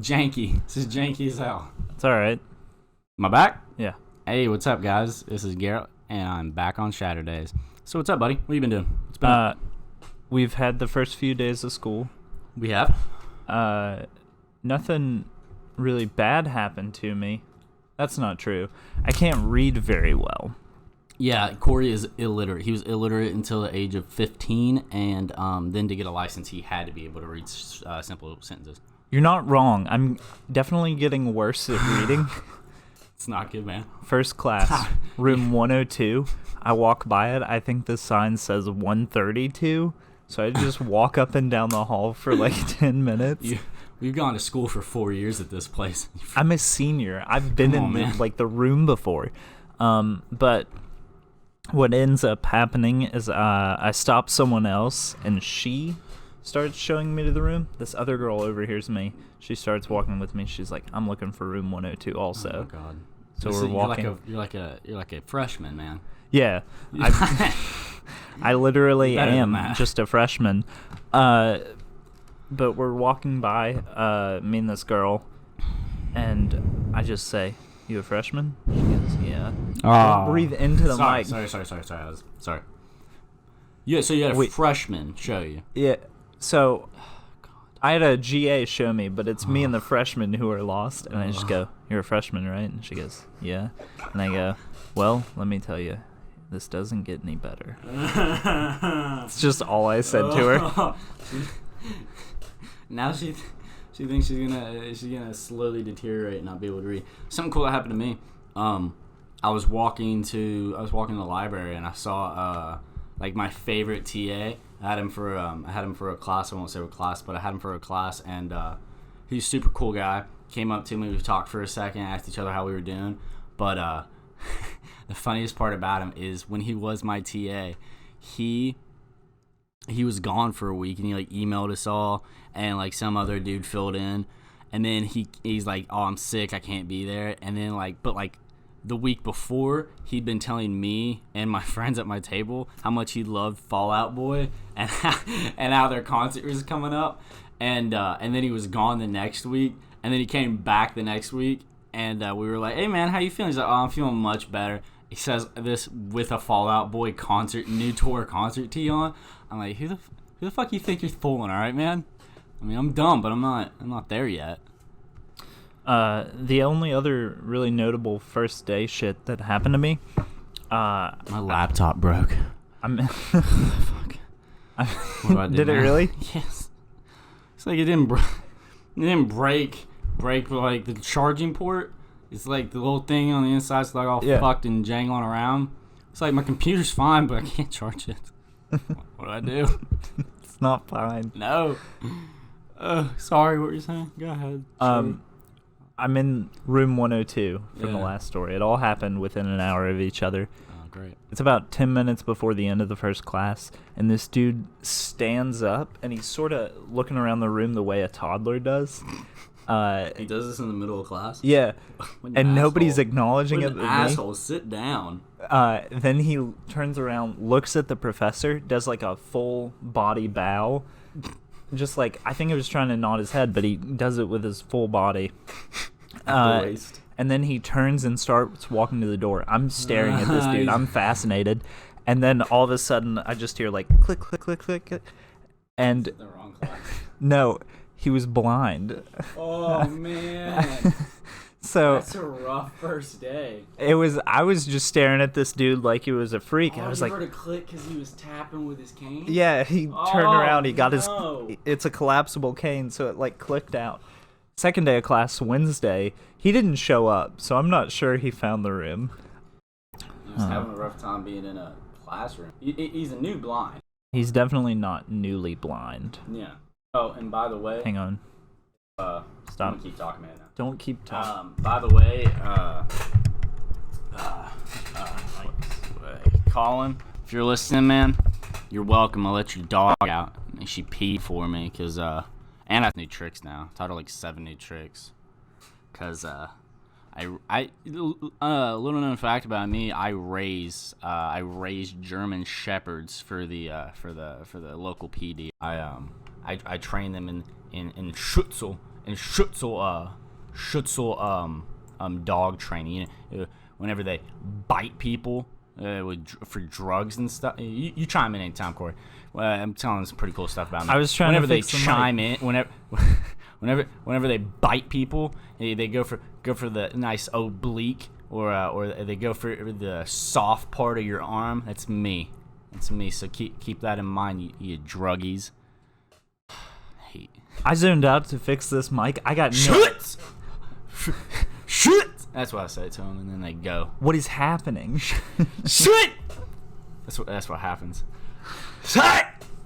janky. This is janky as hell. It's all right. Am I back? Yeah. Hey, what's up, guys? This is Garrett, and I'm back on Shatturdays. So what's up, buddy? What you been doing? It's been We've had the first few days of school. We have? Nothing really bad happened to me. That's not true. I can't read very well. Yeah, Corey is illiterate. He was illiterate until the age of 15, and then to get a license, he had to be able to read simple sentences. You're not wrong. I'm definitely getting worse at reading. It's not good, man. First class, room 102. I walk by it. I think the sign says 132, so I just walk up and down the hall for like 10 minutes. We've gone to school for 4 years at this place. I'm a senior. I've been in the room before. But what ends up happening is I stop someone else, and she starts showing me to the room. This other girl overhears me. She starts walking with me. She's like, "I'm looking for room 102 also." Oh my god! So we're walking. You're like a freshman, man. Yeah, I literally am just a freshman. But we're walking by, me and this girl, and I just say, "You a freshman?" She goes, "Yeah." Oh. Breathe into the mic. Sorry. Yeah, so you had a freshman show you. Yeah, so I had a GA show me, but it's me and the freshman who are lost, and I just go, "You're a freshman, right?" And she goes, "Yeah." And I go, "Well, let me tell you, this doesn't get any better." It's just all I said to her. Now she thinks she's gonna slowly deteriorate and not be able to read. Something cool that happened to me. I was walking to the library, and I saw like my favorite TA. I had him for a class. I won't say what class, but I had him for a class, and he's a super cool guy. Came up to me, we talked for a second, asked each other how we were doing. But the funniest part about him is when he was my TA, he was gone for a week, and he like emailed us all, and like some other dude filled in, and then he's like, "Oh, I'm sick, I can't be there." And then but the week before, he'd been telling me and my friends at my table how much he loved Fall Out Boy and how their concert was coming up, and then he was gone the next week, and then he came back the next week, and we were like, "Hey man, how you feeling?" He's like, "Oh, I'm feeling much better." He says this with a Fall Out Boy new tour concert tee on. I'm like, who the fuck you think you're fooling? All right, man. I mean, I'm dumb, but I'm not there yet. The only other really notable first day shit that happened to me, my laptop broke. Fuck. What do I do? Did it really? Yes. It's like it didn't break like the charging port. It's like the little thing on the inside is like all fucked and jangling around. It's like my computer's fine, but I can't charge it. What do I do? It's not fine. No. Sorry, what were you saying? Go ahead. I'm in room 102 from the last story. It all happened within an hour of each other. Oh, great. It's about 10 minutes before the end of the first class, and this dude stands up, and he's sort of looking around the room the way a toddler does. He does this in the middle of class? Yeah. And nobody's acknowledging it. Asshole, sit down. Then he turns around, looks at the professor, does like a full body bow. Just like, I think he was trying to nod his head, but he does it with his full body. At the waist. And then he turns and starts walking to the door. I'm staring at this dude. I'm fascinated. And then all of a sudden, I just hear like click, click, click, click. And the wrong class. No, he was blind. Oh, man. So that's a rough first day. I was just staring at this dude like he was a freak. I was you like, heard a click because he was tapping with his cane? Yeah, he turned around. He got it's a collapsible cane, so it like clicked out. Second day of class, Wednesday, he didn't show up, so I'm not sure he found the room. He was having a rough time being in a classroom. He's a new blind. He's definitely not newly blind. Yeah. Oh, and by the way... Hang on. Stop. I'm gonna keep talking, man. Don't keep talking. By the way, Colin, if you're listening, man, you're welcome. I'll let your dog out. And she peed for me, because, and I have new tricks now. Taught her like 7 new tricks. Because, little known fact about me, I raise German Shepherds for the local PD. I train them in Schutzel in Schutzel dog training. Whenever they bite people for drugs and stuff. You chime in anytime, Corey. I'm telling some pretty cool stuff about me. I was trying whenever to fix they chime in, whenever they bite people, they go for the nice oblique, or they go for the soft part of your arm. That's me. It's me. So keep that in mind, you druggies. I zoned out to fix this mic. I got Shit! Shit! That's what I say to them, and then they go. What is happening? Shit! That's what happens. Shit!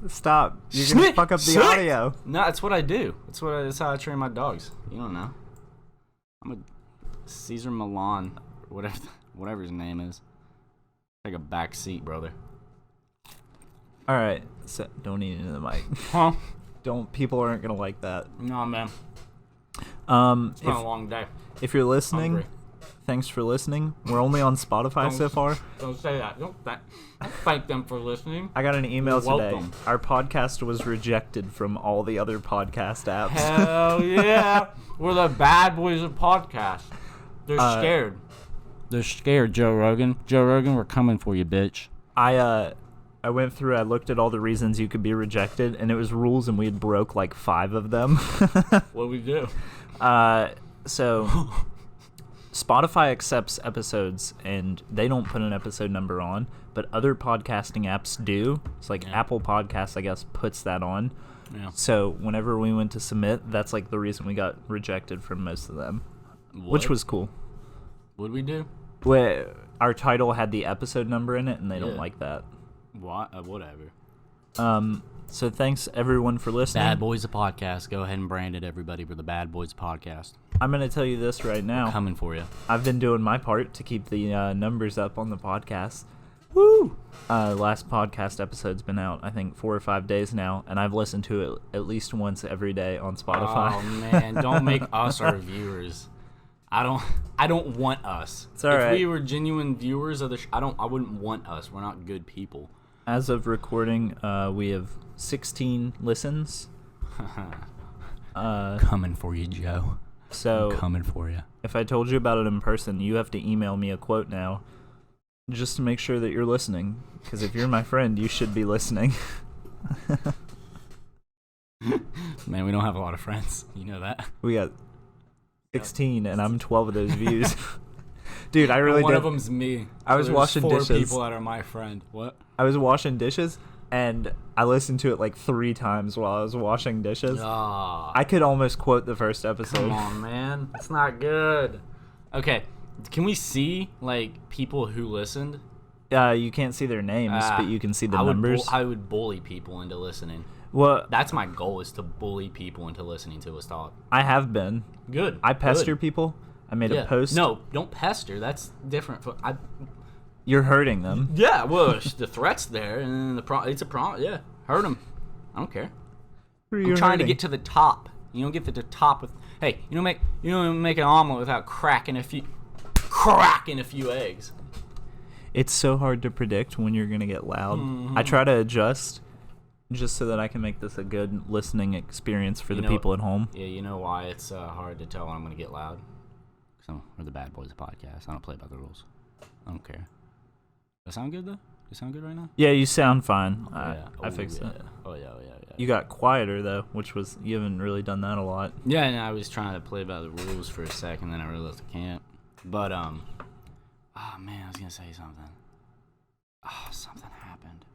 Stop! You're gonna fuck up the audio. No, that's what I do. That's how I train my dogs. You don't know. I'm a Caesar Milan, whatever his name is. Take a back seat, brother. All right, so don't eat into the mic. Huh? People aren't gonna like that. No, man. It's been a long day. If you're listening, thanks for listening. We're only on Spotify so far. Don't say that. Don't thank them for listening. I got an email today. Welcome. Our podcast was rejected from all the other podcast apps. Hell yeah. We're the bad boys of podcasts. They're scared. They're scared, Joe Rogan. Joe Rogan, we're coming for you, bitch. I went through, I looked at all the reasons you could be rejected, and it was rules, and we had broke like 5 of them. What'd we do? So Spotify accepts episodes, and they don't put an episode number on, but other podcasting apps do. It's like Apple Podcasts, I guess, puts that on. Yeah. So whenever we went to submit, that's like the reason we got rejected from most of them, which was cool. What'd we do? Our title had the episode number in it, and they don't like that. What? Whatever. So thanks everyone for listening. Bad Boys of Podcast. Go ahead and brand it, everybody, for the Bad Boys Podcast. I'm going to tell you this right now. We're coming for you. I've been doing my part to keep the numbers up on the podcast. Woo! Last podcast episode's been out, I think, 4 or 5 days now, and I've listened to it at least once every day on Spotify. Oh, man. Don't make us our viewers. I don't want us. It's all right. If we were genuine viewers of the I wouldn't want us. We're not good people. As of recording, we have 16 listens. Coming for you, Joe. So I'm coming for you. If I told you about it in person, you have to email me a quote now, just to make sure that you're listening. Because if you're my friend, you should be listening. Man, we don't have a lot of friends. You know that. We got 16, and I'm 12 of those views. Dude, I really One of them's me. I was washing 4 dishes. People that are my friend. What? I was washing dishes, and I listened to it like 3 times while I was washing dishes. I could almost quote the first episode. Come on, man. It's not good. Okay. Can we see, like, people who listened? You can't see their names, but you can see the numbers. I would bully people into listening. Well, that's my goal, is to bully people into listening to us talk. I have been. Good. I pester people. I made a post. No, don't pester. That's different. You're hurting them. Yeah, well, the threat's there, and it's a problem. Yeah, hurt them. I don't care. I'm trying to get to the top. You don't get to the top with. Hey, you don't make an omelet without cracking a few eggs. It's so hard to predict when you're gonna get loud. Mm-hmm. I try to adjust, just so that I can make this a good listening experience for the people at home. Yeah, you know why it's hard to tell when I'm gonna get loud? Because we're the Bad Boys podcast. I don't play by the rules. I don't care. Does that sound good, though? Does it sound good right now? Yeah, you sound fine. I fixed it. Oh, yeah. You got quieter, though, you haven't really done that a lot. Yeah, and I was trying to play by the rules for a second, then I realized I can't. But, oh, man, I was going to say something. Oh, something happened.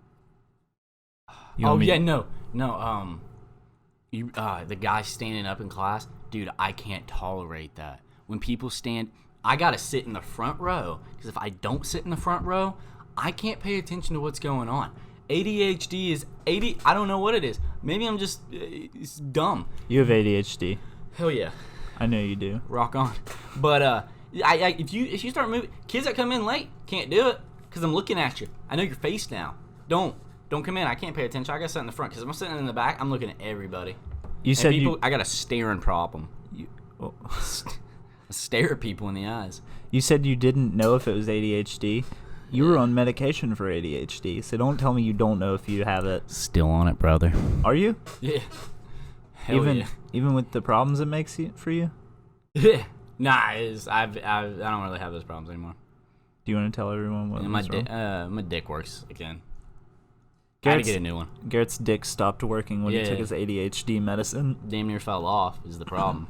The guy standing up in class, dude, I can't tolerate that. When people stand, I gotta sit in the front row, because if I don't sit in the front row, I can't pay attention to what's going on. ADHD is I don't know what it is. Maybe I'm just it's dumb. You have ADHD. Hell yeah. I know you do. Rock on. But if you start moving, kids that come in late can't do it because I'm looking at you. I know your face now. Don't come in. I can't pay attention. I gotta sit in the front because if I'm sitting in the back, I'm looking at everybody. I got a staring problem. Stare at people in the eyes. You said you didn't know if it was ADHD. You were on medication for ADHD, so don't tell me you don't know if you have it. Still on it, brother. Are you? Yeah. Hell yeah. Even with the problems it makes for you? Nah, I don't really have those problems anymore. Do you want to tell everyone what was wrong? My dick works again. I had Garrett's, to get a new one. Garrett's dick stopped working when he took his ADHD medicine. Damn near fell off is the problem.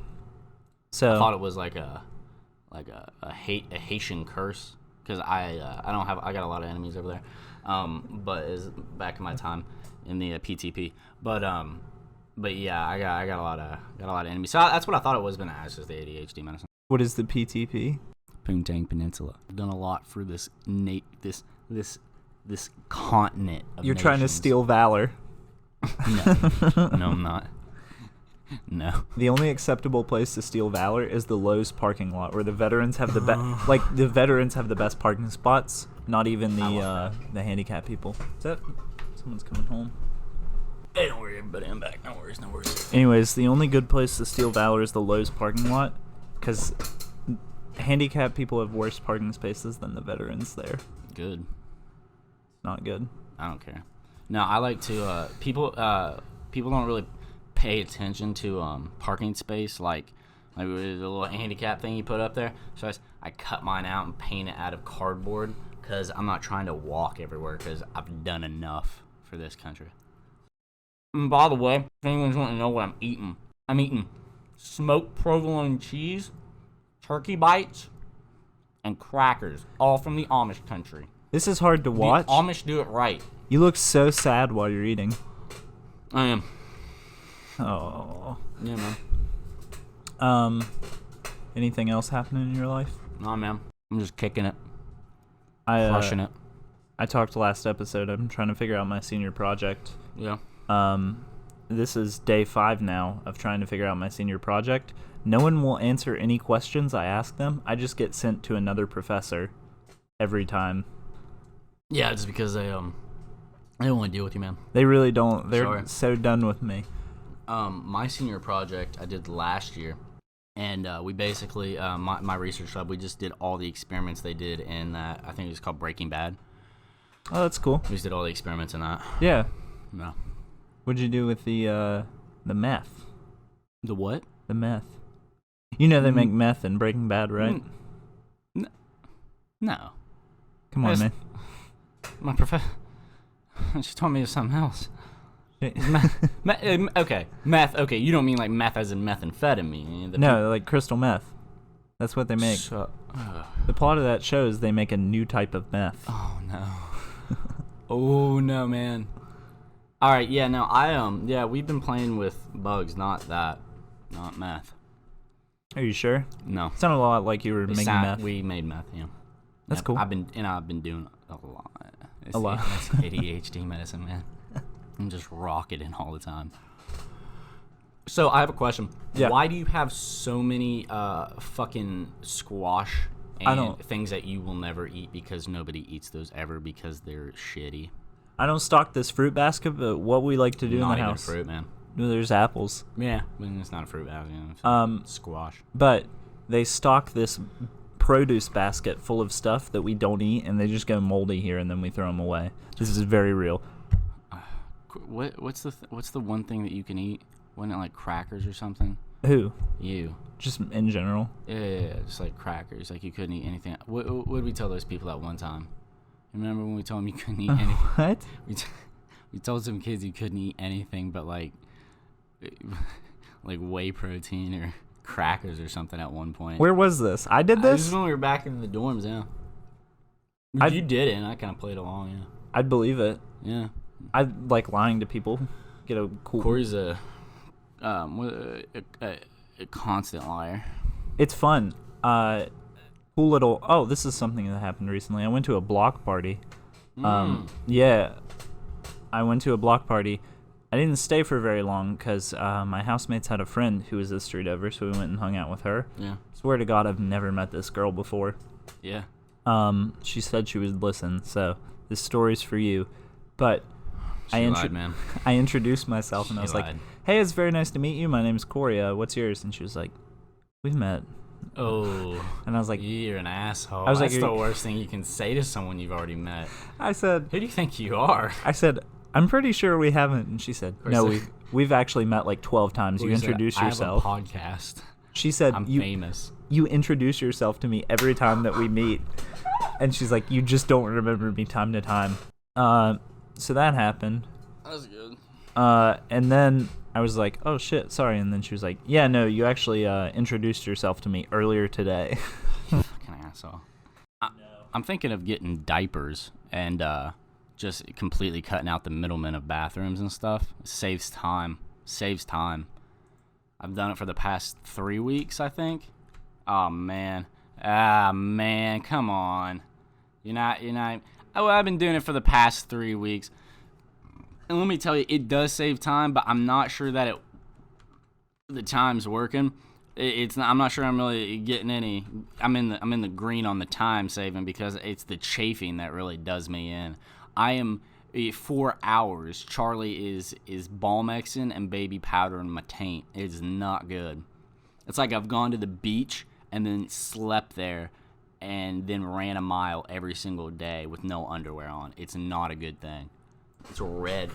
So I thought it was like a Haitian curse because I got a lot of enemies over there. But it's back in my time in the PTP. But yeah, I got a lot of enemies. So that's what I thought it was, but nah, it's just the ADHD medicine. what is the PTP? Poontang Peninsula. I've done a lot for this continent of You're nations. trying to steal valor. No, I'm not. No. The only acceptable place to steal valor is the Lowe's parking lot, where the veterans have the veterans have the best parking spots. Not even the handicapped people. Is that someone's coming home? Hey, don't worry, everybody. I'm back. No worries. Anyways, the only good place to steal valor is the Lowe's parking lot, because handicapped people have worse parking spaces than the veterans there. Good. Not good. I don't care. No, I like to people don't really pay attention to parking space like the little handicap thing you put up there. So I cut mine out and paint it out of cardboard because I'm not trying to walk everywhere because I've done enough for this country. And by the way, if anyone's wanting to know what I'm eating smoked provolone cheese, turkey bites, and crackers, all from the Amish country. This is hard to watch. The Amish do it right. You look so sad while you're eating. I am. Oh. Yeah, man. Anything else happening in your life? Nah, man. I'm just kicking it. Crushing it. I talked last episode. I'm trying to figure out my senior project. Yeah. This is day 5 now of trying to figure out my senior project. No one will answer any questions I ask them. I just get sent to another professor every time. Yeah, just because they don't want to deal with you, man. They really don't. They're so done with me. My senior project I did last year, and we basically my research lab, we just did all the experiments they did in that. I think it was called Breaking Bad. Oh, that's cool. We just did all the experiments in that. Yeah. No. What'd you do with the meth? The what? The meth. You know they make meth in Breaking Bad, right? No. Come on, man. My professor. She told me it was something else. Okay, meth. Okay, you don't mean like meth as in methamphetamine. No, like crystal meth. That's what they make. The plot of that show is they make a new type of meth. Oh no. Oh no, man. All right, yeah, no, we've been playing with bugs, not meth. Are you sure? No. It sounded a lot like you were making meth. We made meth, yeah. That's cool. I've been doing a lot. It's ADHD medicine, man. I'm just rocketing all the time. So I have a question. Yeah. Why do you have so many fucking squash and things that you will never eat because nobody eats those ever because they're shitty? I don't stock this fruit basket, but what we like to do in the house. Not even fruit, man. There's apples. Yeah, I mean, it's not a fruit basket. Squash. But they stock this produce basket full of stuff that we don't eat, and they just go moldy here, and then we throw them away. This is very real. What's the one thing that you can eat? Wasn't it like crackers or something? Who? You. Just in general? Yeah, just like crackers. Like you couldn't eat anything. What did we tell those people that one time? Remember when we told them you couldn't eat anything? What? We told some kids you couldn't eat anything but like whey protein or crackers or something at one point. Where was this? I did this? This is when we were back in the dorms, yeah. You did it, and I kind of played along, yeah. I'd believe it. Yeah. I like lying to people. Get a cool. Corey's a constant liar. It's fun. Cool little. Oh, this is something that happened recently. I went to a block party. Yeah, I went to a block party. I didn't stay for very long because my housemates had a friend who was this street over, so we went and hung out with her. Yeah. Swear to God, I've never met this girl before. Yeah. She said she would listen, so this story's for you. But I introduced myself and I was like, "Hey, it's very nice to meet you. My name's Corey. What's yours?" And she was like, "We've met." Oh. And I was like, "You're an asshole." I was That's like, the worst thing you can say to someone you've already met. I said, "Who do you think you are?" I said, "I'm pretty sure we haven't." And she said, "No, We've actually met like 12 times. You introduce yourself. I have a podcast. She said, I'm famous. You introduce yourself to me every time that we meet. And she's like, you just don't remember me time to time. So that happened. That was good. And then I was like, oh shit, sorry. And then she was like, yeah, no, you actually introduced yourself to me earlier today. Fucking asshole. I'm thinking of getting diapers and just completely cutting out the middlemen of bathrooms and stuff. It saves time. I've done it for the past 3 weeks, I think. Oh, man. Come on. You're not. Oh, I've been doing it for the past 3 weeks. And let me tell you, it does save time, but I'm not sure that the time's working. I'm not sure I'm really getting any. I'm in the green on the time saving because it's the chafing that really does me in. I am 4 hours. Charlie is Balmexing and baby powder in my taint. It's not good. It's like I've gone to the beach and then slept there and then ran a mile every single day with no underwear on. It's not a good thing. It's red.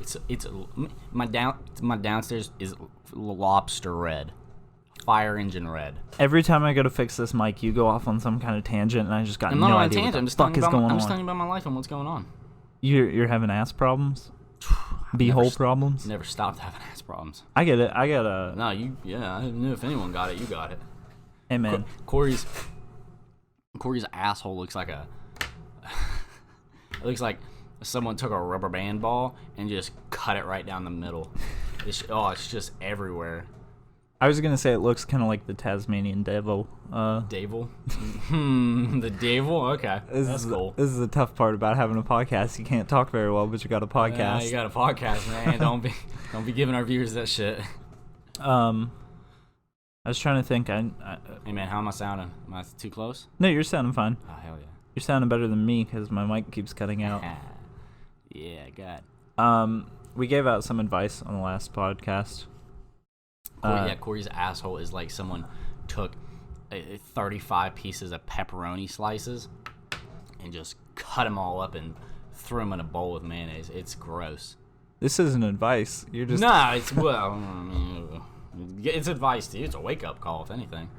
My downstairs is lobster red. Fire engine red. Every time I go to fix this mic, you go off on some kind of tangent, and I just got I'm no not on idea a tangent. what the fuck is going on. I'm just telling you about my life and what's going on. You're having ass problems? Beehole problems? Never stopped having ass problems. I get it. I got a... No, I knew if anyone got it, you got it. Hey, man. Corey's asshole looks like it looks like someone took a rubber band ball and just cut it right down the middle. It's just everywhere. I was gonna say it looks kind of like the Tasmanian devil. Devil? The devil? Okay, that's cool. This is the tough part about having a podcast. You can't talk very well, but you got a podcast. You got a podcast, man. Don't be giving our viewers that shit. I was trying to think. Hey man, how am I sounding? Am I too close? No, you're sounding fine. Oh hell yeah. You're sounding better than me because my mic keeps cutting out. Yeah, God. We gave out some advice on the last podcast. Corey's asshole is like someone took 35 pieces of pepperoni slices and just cut them all up and threw them in a bowl with mayonnaise. It's gross. This isn't advice. You're just... Nah, it's it's advice to you. It's a wake-up call, if anything.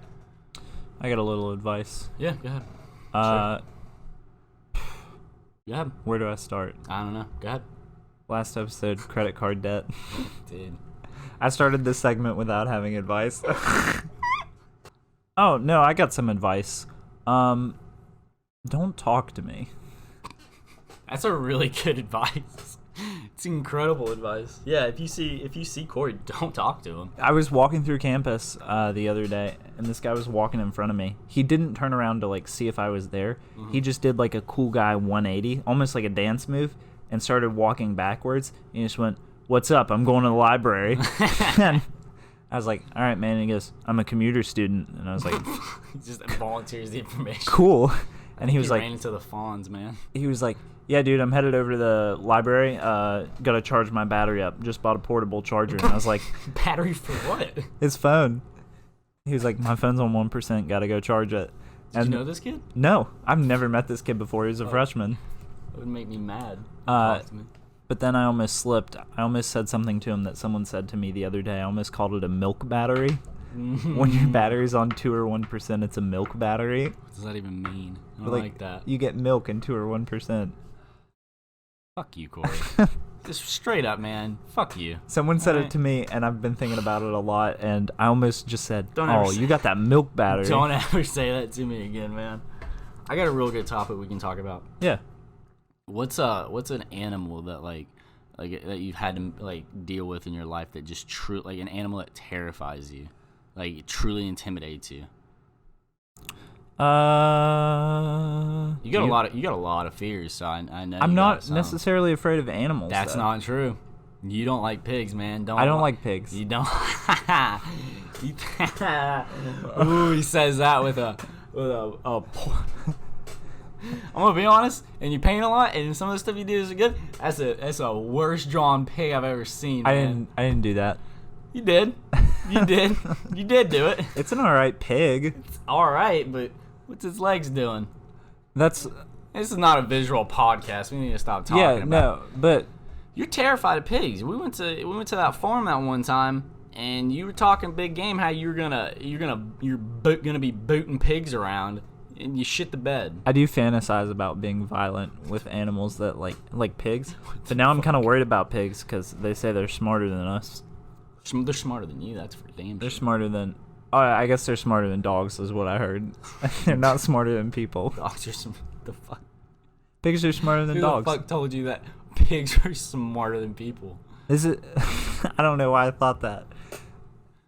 I got a little advice. Yeah, go ahead. Sure. Go ahead. Where do I start? I don't know. Go ahead. Last episode, credit card debt. Dude. I started this segment without having advice. Oh, no, I got some advice. Don't talk to me. That's a really good advice. It's incredible advice. Yeah, if you see Corey, don't talk to him. I was walking through campus the other day, and this guy was walking in front of me. He didn't turn around to like see if I was there. Mm-hmm. He just did like a cool guy 180, almost like a dance move, and started walking backwards. And he just went, "What's up? I'm going to the library." And I was like, "All right, man." And he goes, "I'm a commuter student." And I was like, he just volunteers the information. Cool. And he was like, ran into the fawns, man. He was like, "Yeah, dude, I'm headed over to the library. Gotta charge my battery up. Just bought a portable charger." And I was like, "Battery for what?" His phone. He was like, "My phone's on 1%. Gotta go charge it." Did you know this kid? No, I've never met this kid before. He was a freshman. That would make me mad. Talk to me. But then I almost slipped. I almost said something to him that someone said to me the other day. I almost called it a milk battery. When your battery's on 2 or 1%, it's a milk battery. What does that even mean? I don't like that. You get milk in 2 or 1%. Fuck you, Corey. Just straight up, man. Fuck you. Someone said it to me, and I've been thinking about it a lot, and I almost just said, you got that milk battery. Don't ever say that to me again, man. I got a real good topic we can talk about. Yeah. What's an animal that that you've had to like deal with in your life that just like an animal that terrifies you, like it truly intimidates you? You got a lot of fears, so I know. I'm not necessarily afraid of animals. That's not true. You don't like pigs, man. I don't like pigs. You don't. Ooh, he says that with a. I'm gonna be honest, and you paint a lot, and some of the stuff you do is good. That's a worst drawn pig I've ever seen. Man. I didn't do that. You did. You did. You did do it. It's an alright pig. It's alright, but what's its legs doing? This is not a visual podcast. We need to stop talking about. No, but You're terrified of pigs. We went to that farm that one time, and you were talking big game how you're gonna be booting pigs around, and you shit the bed. I do fantasize about being violent with animals that like pigs, but now I'm kind of worried about pigs because they say they're smarter than us. They're smarter than you. That's for damn. They're smarter than. Oh, I guess they're smarter than dogs, is what I heard. They're not smarter than people. Dogs are the fuck. Pigs are smarter than dogs. Who the fuck told you that pigs are smarter than people? Is it? I don't know why I thought that.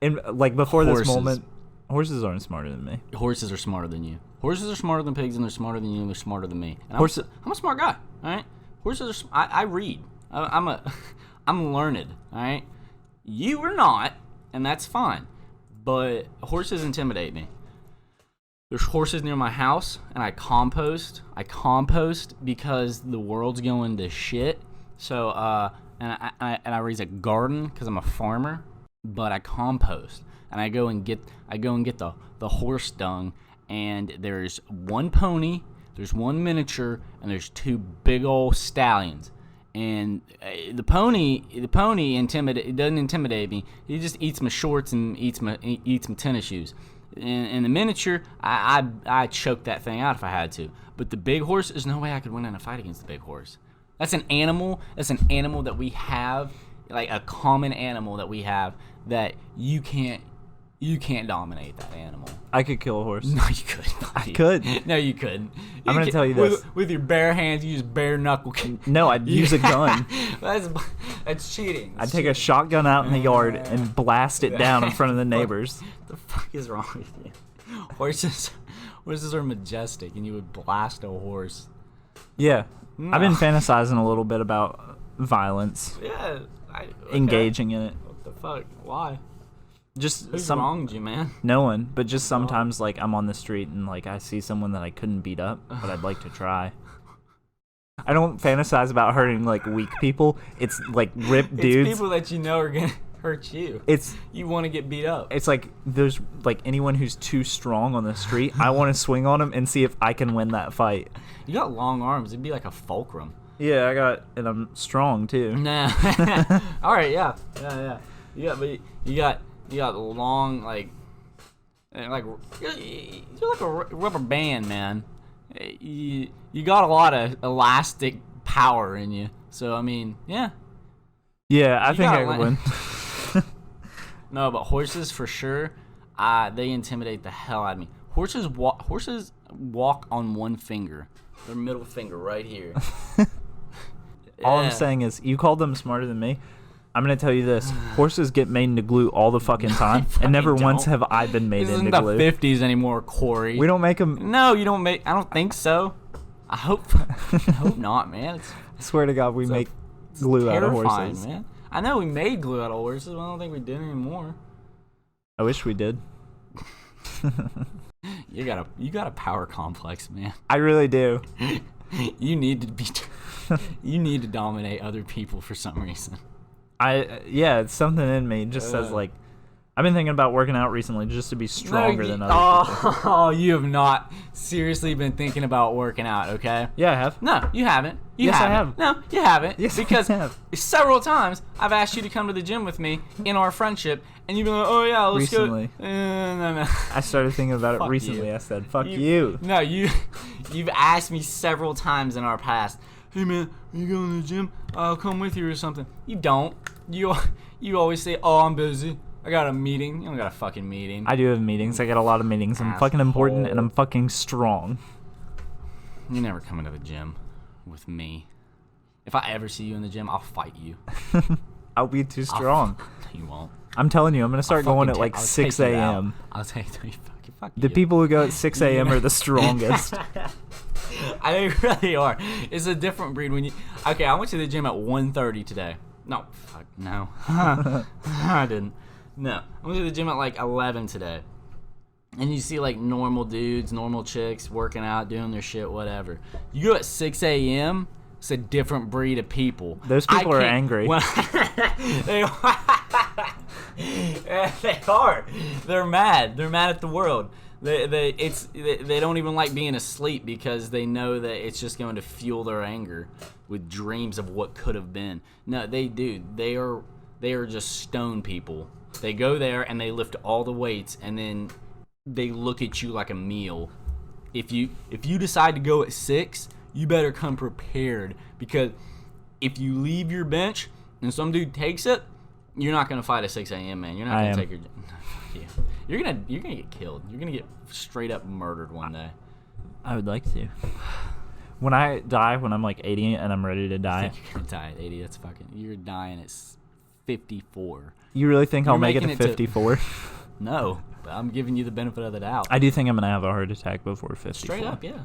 In before Horses. this moment, horses aren't smarter than me. Horses are smarter than you. Horses are smarter than pigs, and they're smarter than you, and they're smarter than me. And I'm a smart guy. All right. Horses are. I read. I'm learned. All right. You are not, and that's fine. But horses intimidate me. There's horses near my house, and I compost. I compost because the world's going to shit. So, and I raise a garden because I'm a farmer. But I compost, and I go and get the horse dung. And there's one pony, there's one miniature, and there's two big old stallions. And the pony it doesn't intimidate me. He just eats my shorts and eats my tennis shoes. And the miniature, I choke that thing out if I had to. But the big horse, there's no way I could win in a fight against the big horse. That's an animal. That's an animal that we have, like a common animal that we have that you can't dominate that animal. I could kill a horse. No, you couldn't. I could. No, you couldn't. I'm going to tell you this. With your bare hands, you use bare knuckle. No, I'd use a gun. That's cheating. I'd take a shotgun out in the yard and blast it down in front of the neighbors. What the fuck is wrong with you? Horses are majestic, and you would blast a horse. Yeah. No. I've been fantasizing a little bit about violence. Yeah. Engaging in it. What the fuck? Why? Just Who's wronged you, man? No one, but just sometimes I'm on the street and I see someone that I couldn't beat up, but I'd like to try. I don't fantasize about hurting weak people. It's ripped dudes. It's people that you know are gonna hurt you. You want to get beat up. It's there's anyone who's too strong on the street. I want to swing on them and see if I can win that fight. You got long arms. It'd be like a fulcrum. Yeah, and I'm strong too. Nah. All right, yeah. You got long, you're like a rubber band, man. You got a lot of elastic power in you. So, I mean, yeah. Yeah, I think I could win. No, but horses, for sure, they intimidate the hell out of me. Horses walk on one finger. Their middle finger right here. All I'm saying is, you call them smarter than me. I'm going to tell you this. Horses get made into glue all the fucking time, and never once have I been made into glue. This isn't the 50s anymore, Corey. We don't make them... No, you don't make... I don't think so. I hope not, man. I swear to God, we make glue out of horses. Man. I know we made glue out of horses, but I don't think we did anymore. I wish we did. You got a power complex, man. I really do. You need to dominate other people for some reason. It's something in me. It just says I've been thinking about working out recently just to be stronger than other people. Oh, you have not seriously been thinking about working out, okay? Yeah, I have. No, you haven't. Yes, I have. No, you haven't. Yes, because I have. Several times I've asked you to come to the gym with me in our friendship, and you've been like, oh yeah, let's recently. go. No. I started thinking about it Fuck recently. You. I said, fuck you. No, you've asked me several times in our past, hey man, are you going to the gym? I'll come with you or something. You don't. You always say, oh, I'm busy. I got a meeting. You don't got a fucking meeting. I do have meetings. I got a lot of meetings. I'm fucking important and I'm fucking strong. You're never coming to the gym with me. If I ever see you in the gym, I'll fight you. I'll be too strong. You won't. I'm telling you, I'm going to start going at 6 a.m. I'll take you fucking fuck The people who go at 6 a.m. are the strongest. They really are. It's a different breed when you... Okay, I went to the gym at 1:30 today. No, fuck, no. I didn't. No, I went to the gym at 11 today. And you see normal dudes, normal chicks working out, doing their shit, whatever. You go at 6 a.m., it's a different breed of people. Those people are angry. They are. They are. They're mad. They're mad at the world. They don't even like being asleep because they know that it's just going to fuel their anger with dreams of what could have been. No, they do. They are just stone people. They go there and they lift all the weights and then they look at you like a meal. If you decide to go at 6, you better come prepared, because if you leave your bench and some dude takes it, you're not gonna fight at 6 a.m. man. You're not gonna take your. Yeah. You're gonna get killed. You're gonna get straight up murdered one day. I would like to. When I die, when I'm like 80 and I'm ready to die. I think you're gonna die at 80. That's fucking. You're dying at 54. You really think I'll make it to 54? No, but I'm giving you the benefit of the doubt. I do think I'm gonna have a heart attack before 54. Straight up, yeah.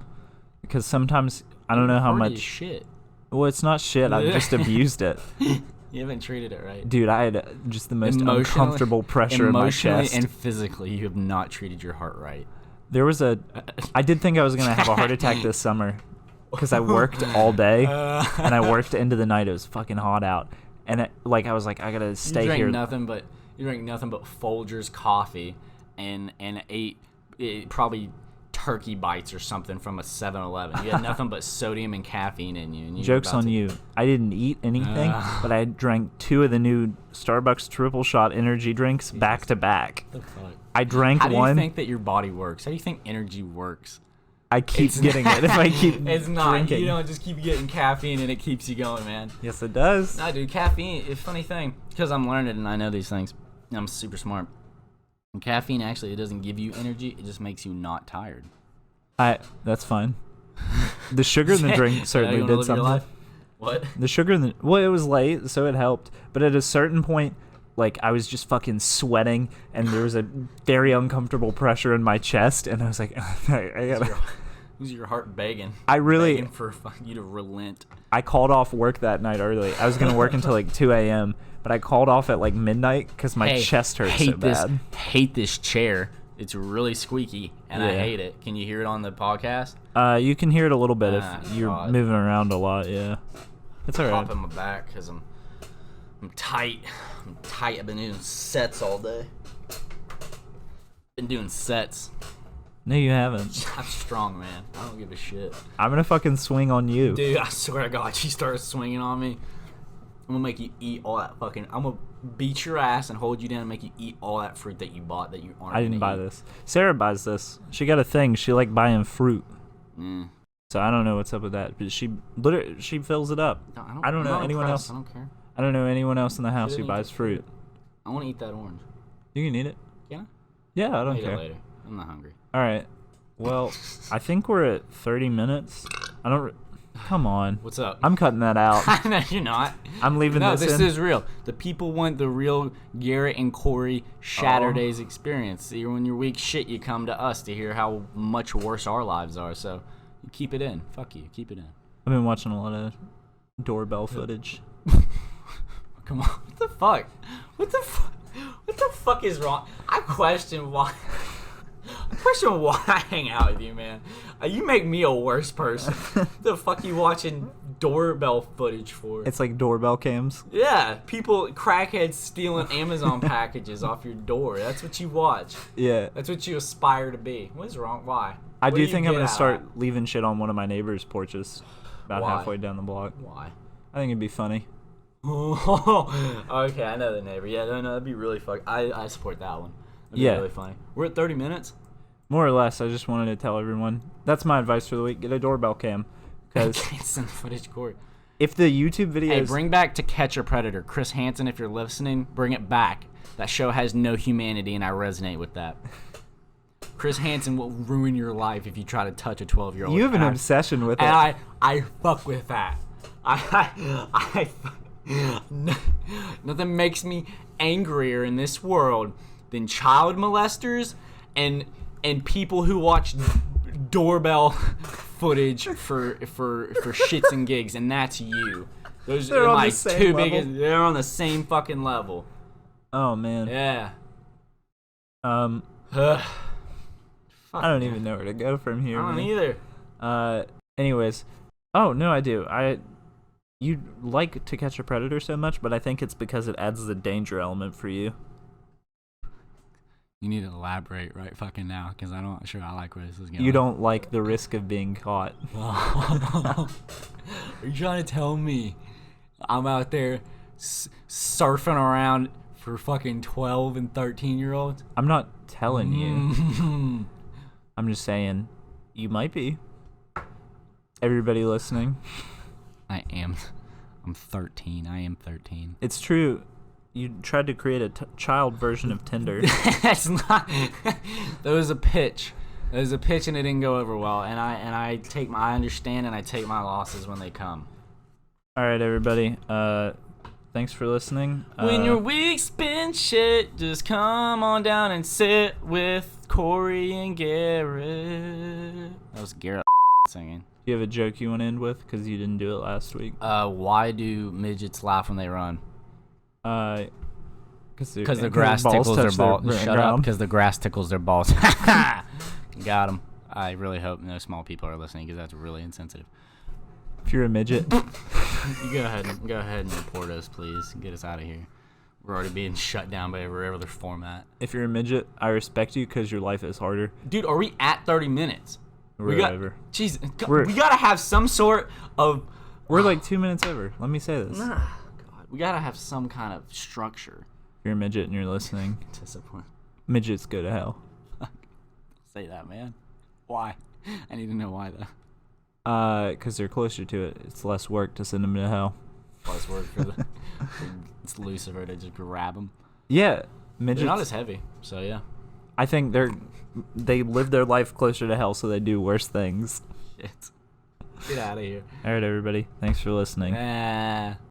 Because sometimes I don't know how much. Shit. Well, it's not shit. I've just abused it. You haven't treated it right. Dude, I had just the most uncomfortable pressure in my chest. Emotionally and physically, you have not treated your heart right. I did think I was going to have a heart attack this summer because I worked all day and I worked into the night. It was fucking hot out. And I was like, I got to stay here. You drank nothing but Folgers coffee and ate probably turkey bites or something from a 7-Eleven. You had nothing but sodium and caffeine in you. And Joke's on you. I didn't eat anything, but I drank 2 of the new Starbucks triple shot energy drinks back to back. The fuck? I drank one. How do you think that your body works? How do you think energy works? I keep getting it if I keep It's not. drinking. You don't just keep getting caffeine and it keeps you going, man. Yes, it does. Nah, dude, caffeine is a funny thing. Because I'm learning and I know these things. I'm super smart. And caffeine, actually, it doesn't give you energy. It just makes you not tired. That's fine. The sugar in the drink certainly did something. What? The sugar in it was late, so it helped. But at a certain point, like, I was just fucking sweating, and there was a very uncomfortable pressure in my chest, and I was like, I gotta. Was your heart begging? Begging for you to relent. I called off work that night early. I was gonna work until like 2 a.m., but I called off at like midnight because my chest hurt so bad. Hate this chair. It's really squeaky, and I hate it. Can you hear it on the podcast? You can hear it a little bit if you're moving around a lot, yeah. It's all right. Popping my back because I'm tight. I'm tight. I've been doing sets all day. Been doing sets. No, you haven't. I'm strong, man. I don't give a shit. I'm gonna fucking swing on you. Dude, I swear to God, you start swinging on me, I'm gonna make you eat all that fucking. I'm gonna beat your ass and hold you down and make you eat all that fruit that you bought that you aren't. I didn't buy this. Sarah buys this. She got a thing. She like buying fruit. So I don't know what's up with that, but she fills it up. No, I don't know anyone else. I don't care. I don't know anyone else in the house who buys fruit. I want to eat that orange. You can eat it. Can I? Yeah, I don't care. Eat it later. I'm not hungry. All right. Well, I think we're at 30 minutes. Come on. What's up? I'm cutting that out. No, you're not. I'm leaving this in. No, this is real. The people want the real Garrett and Corey Shatturdays experience. See, when you're weak shit, you come to us to hear how much worse our lives are. So, you keep it in. Fuck you. Keep it in. I've been watching a lot of doorbell footage. Come on. What the fuck? What the fuck is wrong? I question why I hang out with you, man. You make me a worse person. The fuck you watching doorbell footage for? It's like doorbell cams. Yeah, crackheads stealing Amazon packages off your door. That's what you watch. Yeah. That's what you aspire to be. What is wrong? Why? I do think I'm going to start leaving shit on one of my neighbor's porches about halfway down the block. Why? I think it'd be funny. Okay, I know the neighbor. Yeah, no, that'd be really funny. I support that one. That'd be really funny. We're at 30 minutes. More or less, I just wanted to tell everyone. That's my advice for the week. Get a doorbell cam. Because send footage, Corey. If the YouTube videos... Hey, bring back To Catch a Predator. Chris Hansen, if you're listening, bring it back. That show has no humanity, and I resonate with that. Chris Hansen will ruin your life if you try to touch a 12-year-old. You have an obsession with it. And I fuck with that. Nothing makes me angrier in this world than child molesters and people who watch doorbell footage for shits and gigs, and that's you. Those are like two biggest. They're on the same fucking level. Oh man. Yeah. I don't even know where to go from here. I don't either. Anyways. Oh no, I do. You like To Catch a Predator so much, but I think it's because it adds the danger element for you. You need to elaborate right fucking now, because I'm not sure I like where this is going. You don't like the risk of being caught. Are you trying to tell me I'm out there surfing around for fucking 12 and 13-year-olds? I'm not telling you. I'm just saying you might be. Everybody listening. I'm 13. I am 13. It's true. You tried to create a child version of Tinder. That's not. There was a pitch. There was a pitch, and it didn't go over well. And I understand, and I take my losses when they come. All right, everybody. Thanks for listening. When your week's been shit, just come on down and sit with Corey and Garrett. That was Garrett singing. Do you have a joke you want to end with? Because you didn't do it last week. Why do midgets laugh when they run? Because the grass tickles their balls. Shut up, because the grass tickles their balls. Got him. I really hope no small people are listening, because that's really insensitive. If you're a midget, You go ahead and report us, please. Get us out of here. We're already being shut down by every other format. if you're a midget, I respect you because your life is harder. Dude, are we at 30 minutes? We're over. Jeez, we gotta have some sort of. We're like 2 minutes over. Let me say this. God, we gotta have some kind of structure. If you're a midget and you're listening, Discipline. midgets go to hell. Say that, man. Why? I need to know why, though. Because they're closer to it. It's less work to send them to hell. Plus work for the. It's Lucifer to just grab them. Yeah, midgets. They're not as heavy, so yeah. I think they live their life closer to hell, so they do worse things. Shit. Get out of here. All right, everybody. Thanks for listening.